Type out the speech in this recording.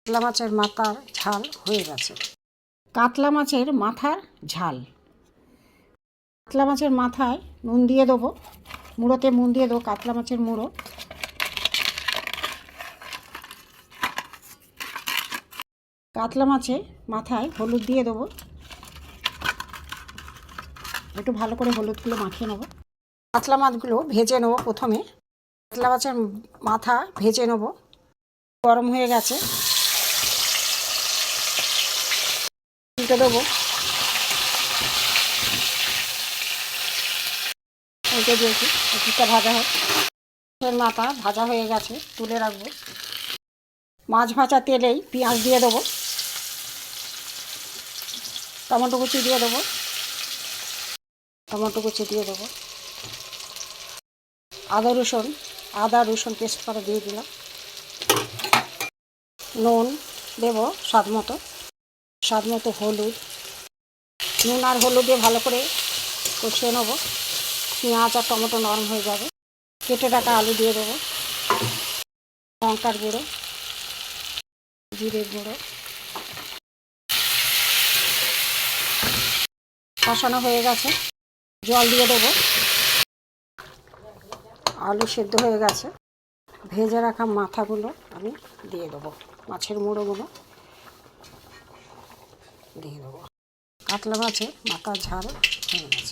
কাতলা মাছের মাথার ঝাল হয়ে গেছে। কাতলা মাছের মাথার ঝাল। কাতলা মাছের মাথায় নুন দিয়ে দেবো, মুড়োতে নুন দিয়ে দেবো, কাতলা মাছের মুড়ো। কাতলা মাছের মাথায় হলুদ দিয়ে দেবো, একটু ভালো করে হলুদগুলো মাখিয়ে নেবো। কাতলা মাছগুলো ভেজে নেবো। প্রথমে কাতলা মাছের মাথা ভেজে নেবো। গরম হয়ে গেছে, উল্টে দেবো। উল্টে দিয়েছি, কিছুটা ভাজা হোক। মাছের মাথা ভাজা হয়ে গেছে, তুলে রাখবো। মাছ ভাজা তেলেই পেঁয়াজ দিয়ে দেবো, টমেটো কুচি দিয়ে দেবো, টমেটো কুচি দিয়ে দেবো, আদা রসুন পেস্ট করে দিয়ে দিলাম। নুন দেবো স্বাদ মতো হলুদ। নুন আর হলুদ দিয়ে ভালো করে কষিয়ে নেবো। পেঁয়াজ আর টমেটো নরম হয়ে যাবে। কেটে রাখা আলু দিয়ে দেবো। লঙ্কার গুঁড়ো, জিরের গুঁড়ো। কষানো হয়ে গেছে, জল দিয়ে দেবো। আলু সেদ্ধ হয়ে গেছে, ভেজে রাখা মাথাগুলো আমি দিয়ে দেবো, মাছের মুড়োগুলো দিয়ে দেবো। কাতলা মাছের মাথার ঝাল হয়ে গেছে।